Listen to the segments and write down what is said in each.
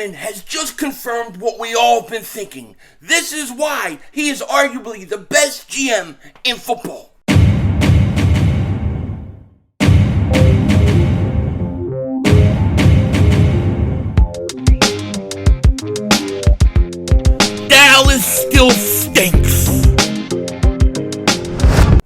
Roseman has just confirmed what we all been thinking. This is why he is arguably the best GM in football. Dallas still stinks.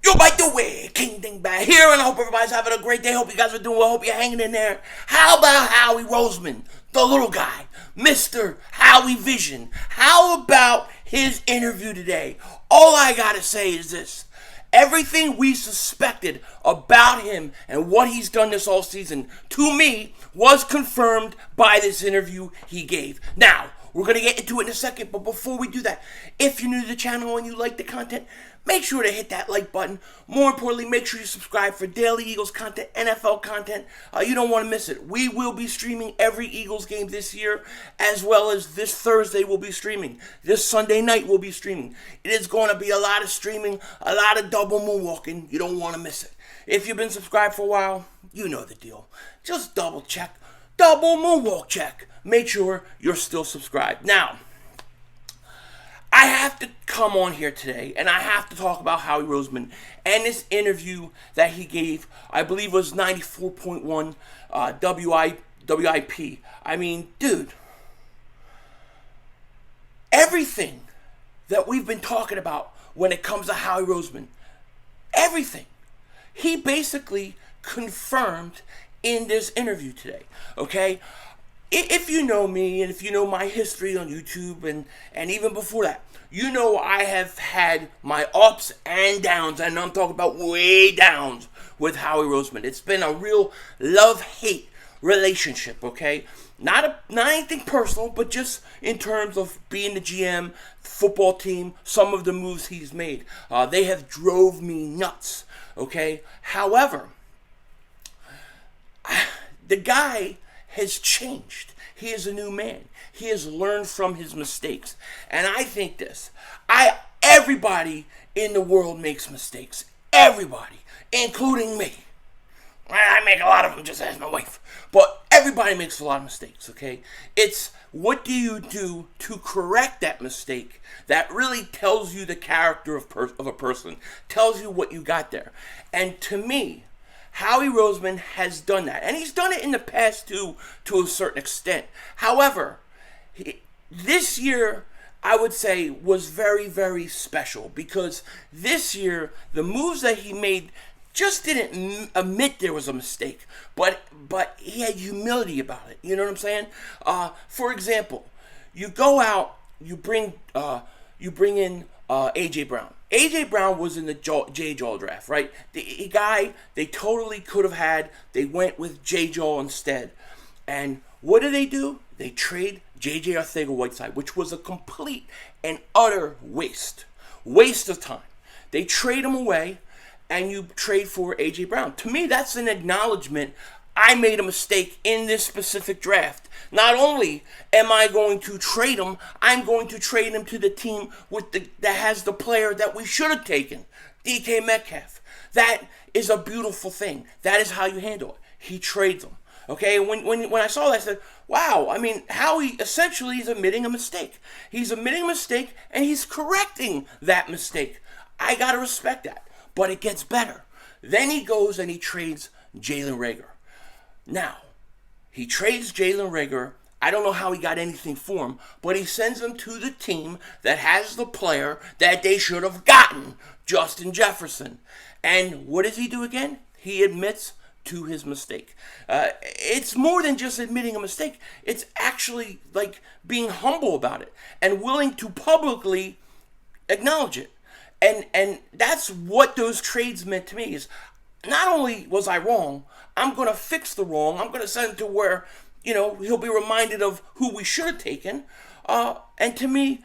Yo, by the way, King Dingbat here, and I hope everybody's having a great day. Hope you guys are doing well. Hope you're hanging in there. How about Howie Roseman, the little guy, Mr. Howie Vision? How about his interview today? All I gotta say is this. Everything we suspected about him and what he's done this all season, to me, was confirmed by this interview he gave. Now, we're going to get into it in a second, but before we do that, if you're new to the channel and you like the content, make sure to hit that like button. More importantly, make sure you subscribe for daily Eagles content, NFL content. You don't want to miss it. We will be streaming every Eagles game this year, as well as this Thursday we'll be streaming. This Sunday night we'll be streaming. It is going to be a lot of streaming, a lot of double moonwalking. You don't want to miss it. If you've been subscribed for a while, you know the deal. Just double check. Double moonwalk check. Make sure you're still subscribed. Now, I have to come on here today, and I have to talk about Howie Roseman and this interview that he gave, I believe was 94.1 WIP. I mean, dude, everything that we've been talking about when it comes to Howie Roseman, everything, he basically confirmed in this interview today, okay? If you know me and if you know my history on YouTube and even before that, you know I have had my ups and downs, and I'm talking about way downs with Howie Roseman. It's been a real love-hate relationship, okay? Not anything personal, but just in terms of being the GM, football team, some of the moves he's made. They have drove me nuts, okay? However, the guy has changed. He is a new man. He has learned from his mistakes. And I think this. Everybody in the world makes mistakes. Everybody, including me. I make a lot of them, just ask my wife. But everybody makes a lot of mistakes, okay? It's what do you do to correct that mistake that really tells you the character of a person, tells you what you got there. And to me, Howie Roseman has done that, and he's done it in the past too, to a certain extent. However, this year, I would say, was very, very special, because this year, the moves that he made just didn't admit there was a mistake, but he had humility about it. You know what I'm saying? For example, you go out, you bring in A.J. Brown. A.J. Brown was in the J-Jaw draft, right? The guy they totally could have had. They went with J-Jaw instead. And what do? They trade J.J. Arcega-Whiteside, which was a complete and utter waste. Waste of time. They trade him away, and you trade for A.J. Brown. To me, that's an acknowledgement I made a mistake in this specific draft. Not only am I going to trade him, I'm going to trade him to the team that has the player that we should have taken, DK Metcalf. That is a beautiful thing. That is how you handle it. He trades him. Okay, when I saw that, I said, wow, I mean, Howie essentially is admitting a mistake. He's admitting a mistake, and he's correcting that mistake. I got to respect that. But it gets better. Then he goes and he trades Jalen Reagor. Now, he trades Jalen Reagor. I don't know how he got anything for him, but he sends him to the team that has the player that they should have gotten, Justin Jefferson. And what does he do again? He admits to his mistake. It's more than just admitting a mistake. It's actually like being humble about it and willing to publicly acknowledge it. And that's what those trades meant to me, is not only was I wrong, I'm going to fix the wrong. I'm going to send him to where, he'll be reminded of who we should have taken. And to me,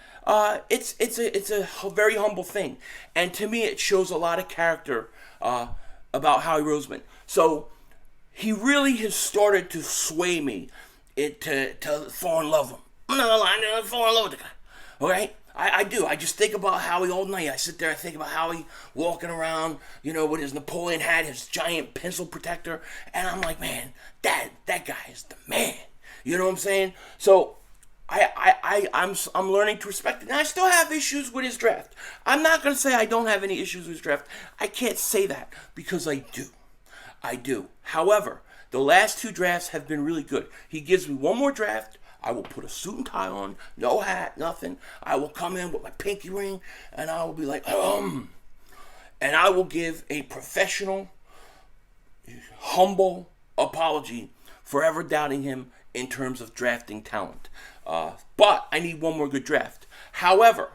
it's a very humble thing. And to me, it shows a lot of character about Howie Roseman. So he really has started to sway me to fall in love with him. I'm not going to lie, I'm fall in love with the guy. All right? I do. I just think about Howie all night. I sit there and think about Howie walking around, with his Napoleon hat, his giant pencil protector. And I'm like, man, that guy is the man. You know what I'm saying? So I'm learning to respect it. And I still have issues with his draft. I'm not going to say I don't have any issues with his draft. I can't say that because I do. I do. However, the last two drafts have been really good. He gives me one more draft. I will put a suit and tie on, no hat, nothing. I will come in with my pinky ring, and I will be like, and I will give a professional, humble apology for ever doubting him in terms of drafting talent. But I need one more good draft. However,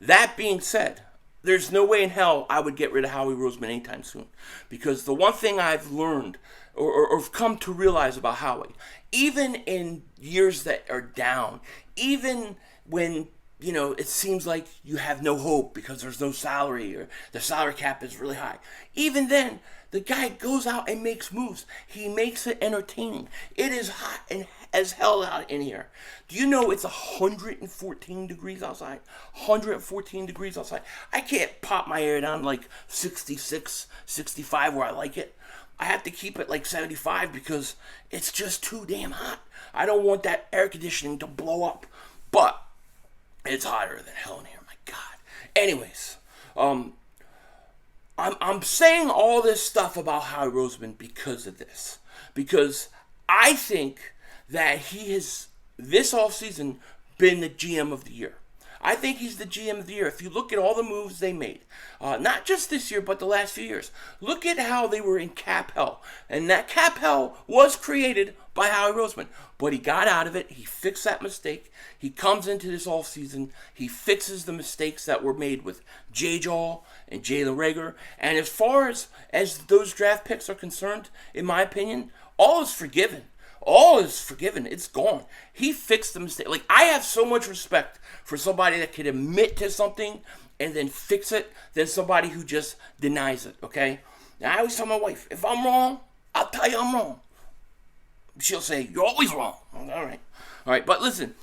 that being said, there's no way in hell I would get rid of Howie Roseman anytime soon. Because the one thing I've learned or come to realize about Howie, even in years that are down, even when, you know, it seems like you have no hope because there's no salary or the salary cap is really high, even then, the guy goes out and makes moves. He makes it entertaining. It is hot and as hell out in here. Do you know it's 114 degrees outside? 114 degrees outside. I can't pop my air down like 66, 65 where I like it. I have to keep it like 75 because it's just too damn hot. I don't want that air conditioning to blow up. But it's hotter than hell in here. My God. Anyways, I'm saying all this stuff about Howie Roseman because of this. Because I think that he has, this offseason, been the GM of the year. I think he's the GM of the year. If you look at all the moves they made, not just this year, but the last few years, look at how they were in cap hell. And that cap hell was created by Howie Roseman. But he got out of it. He fixed that mistake. He comes into this offseason. He fixes the mistakes that were made with J-Jaw and Jalen Reagor. And as far as those draft picks are concerned, in my opinion, all is forgiven. All is forgiven. It's gone. He fixed the mistake. Like, I have so much respect for somebody that can admit to something and then fix it than somebody who just denies it, okay? Now, I always tell my wife, if I'm wrong, I'll tell you I'm wrong. She'll say, you're always wrong. All right. But listen,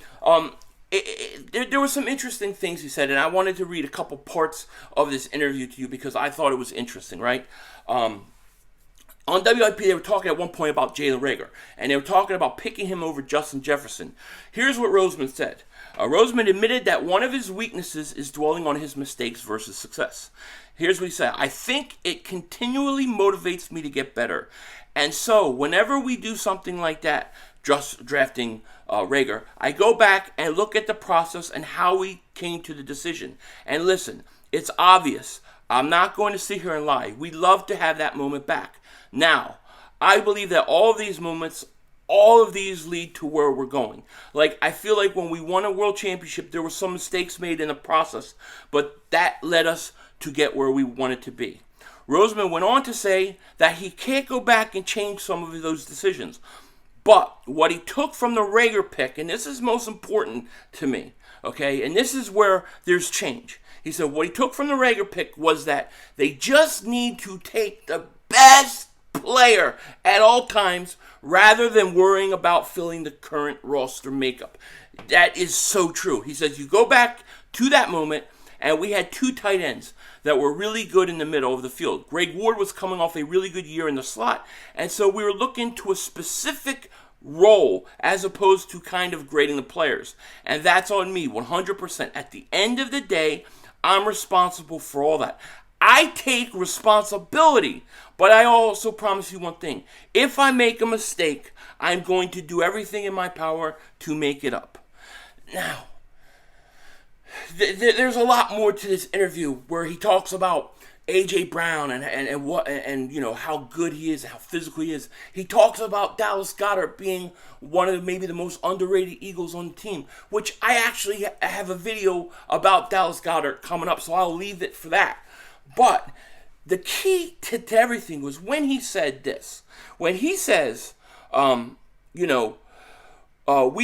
there were some interesting things he said, and I wanted to read a couple parts of this interview to you because I thought it was interesting, right? On WIP, they were talking at one point about Jalen Reagor, and they were talking about picking him over Justin Jefferson. Here's what Roseman said. Roseman admitted that one of his weaknesses is dwelling on his mistakes versus success. Here's what he said. I think it continually motivates me to get better. And so, whenever we do something like that, just drafting Reagor, I go back and look at the process and how we came to the decision. And listen, it's obvious. I'm not going to sit here and lie. We'd love to have that moment back. Now, I believe that all of these moments, all of these lead to where we're going. Like, I feel like when we won a world championship, there were some mistakes made in the process, but that led us to get where we wanted to be. Roseman went on to say that he can't go back and change some of those decisions. But what he took from the Reagor pick, and this is most important to me, okay, and this is where there's change. He said what he took from the Reagor pick was that they just need to take the best player at all times rather than worrying about filling the current roster makeup. That is so true. He says you go back to that moment and we had two tight ends that were really good in the middle of the field. Greg Ward was coming off a really good year in the slot, and so we were looking to a specific role as opposed to kind of grading the players. And that's on me 100%. At the end of the day, I'm responsible for all that. I take responsibility, but I also promise you one thing. If I make a mistake, I'm going to do everything in my power to make it up. Now, there's a lot more to this interview where he talks about A.J. Brown and what and you know how good he is, how physical he is. He talks about Dallas Goedert being one of maybe the most underrated Eagles on the team, which I actually have a video about Dallas Goedert coming up, so I'll leave it for that. But the key to everything was when he said this. When he says, we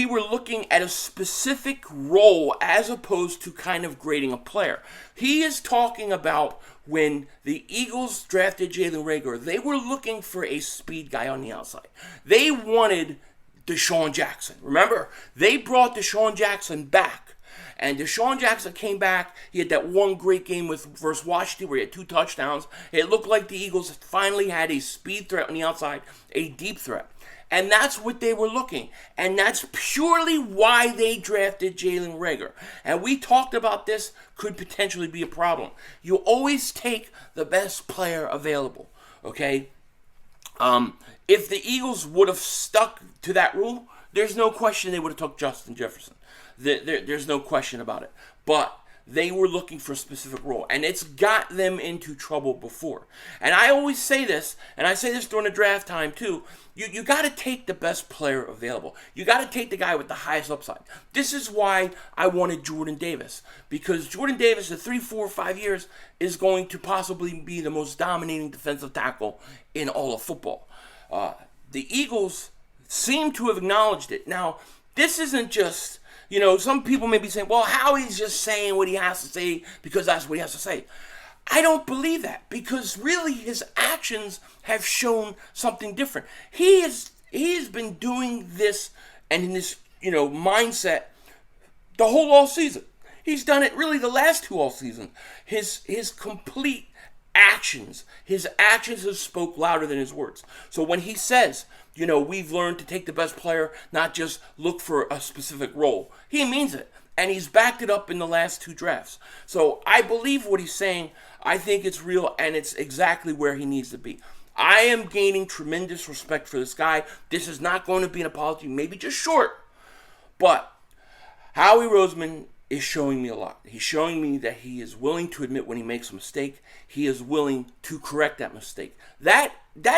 were looking at a specific role as opposed to kind of grading a player. He is talking about when the Eagles drafted Jalen Reagor, they were looking for a speed guy on the outside. They wanted Deshaun Jackson. Remember, they brought Deshaun Jackson back. And Deshaun Jackson came back. He had that one great game versus Washington where he had 2 touchdowns. It looked like the Eagles finally had a speed threat on the outside, a deep threat. And that's what they were looking. And that's purely why they drafted Jalen Reagor. And we talked about this could potentially be a problem. You always take the best player available, okay? If the Eagles would have stuck to that rule, there's no question they would have took Justin Jefferson. There's no question about it. But they were looking for a specific role, and it's got them into trouble before. And I always say this, and I say this during the draft time too, you got to take the best player available. You got to take the guy with the highest upside. This is why I wanted Jordan Davis, because Jordan Davis, in 3, 4, 5 years, is going to possibly be the most dominating defensive tackle in all of football. The Eagles seem to have acknowledged it. Now, this isn't just... some people may be saying, well, Howie's just saying what he has to say because that's what he has to say. I don't believe that, because really his actions have shown something different. He has been doing this and in this, mindset the whole all season. He's done it really the last 2 all season. His complete actions, his actions have spoke louder than his words. So when he says, we've learned to take the best player, not just look for a specific role, he means it. And he's backed it up in the last 2 drafts. So I believe what he's saying. I think it's real, and it's exactly where he needs to be. I am gaining tremendous respect for this guy. This is not going to be an apology, maybe just short. But Howie Roseman is showing me a lot. He's showing me that he is willing to admit when he makes a mistake. He is willing to correct that mistake. That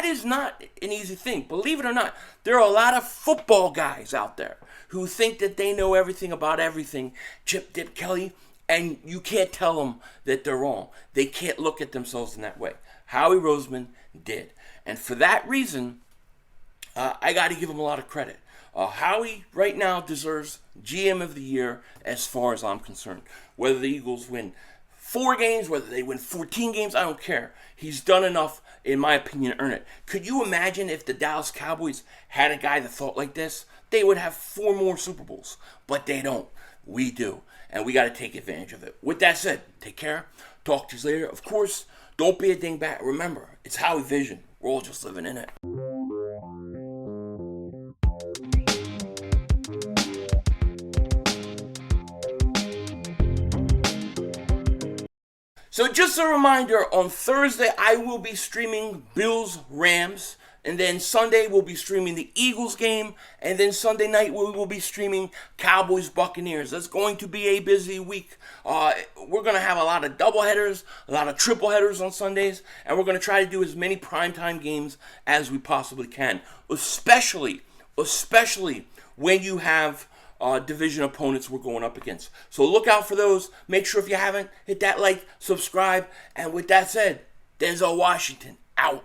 is not an easy thing. Believe it or not, there are a lot of football guys out there who think that they know everything about everything. Chip, Dip, Kelly, and you can't tell them that they're wrong. They can't look at themselves in that way. Howie Roseman did. And for that reason, I got to give him a lot of credit. Howie right now deserves GM of the year as far as I'm concerned. Whether the Eagles win 4 games, whether they win 14 games, I don't care. He's done enough, in my opinion, to earn it. Could you imagine if the Dallas Cowboys had a guy that thought like this? They would have 4 more Super Bowls. But they don't. We do. And we got to take advantage of it. With that said, take care. Talk to you later. Of course, don't be a dingbat. Remember, it's Howie Vision. We're all just living in it. So just a reminder, on Thursday I will be streaming Bills-Rams, and then Sunday we'll be streaming the Eagles game, and then Sunday night we will be streaming Cowboys-Buccaneers. That's going to be a busy week. We're going to have a lot of doubleheaders, a lot of tripleheaders on Sundays, and we're going to try to do as many primetime games as we possibly can, especially when you have division opponents we're going up against. So look out for those. Make sure if you haven't, hit that like, subscribe, and with that said, Denzel Washington, out.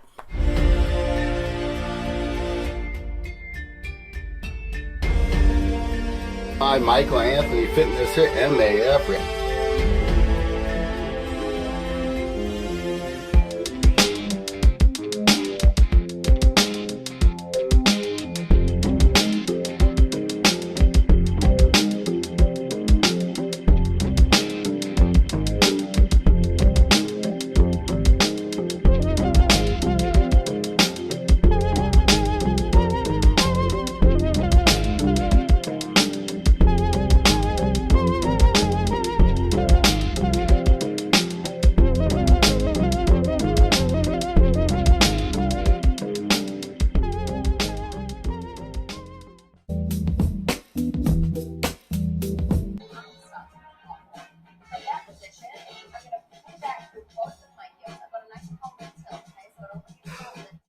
Hi, Michael Anthony, Fitness Hit MAF.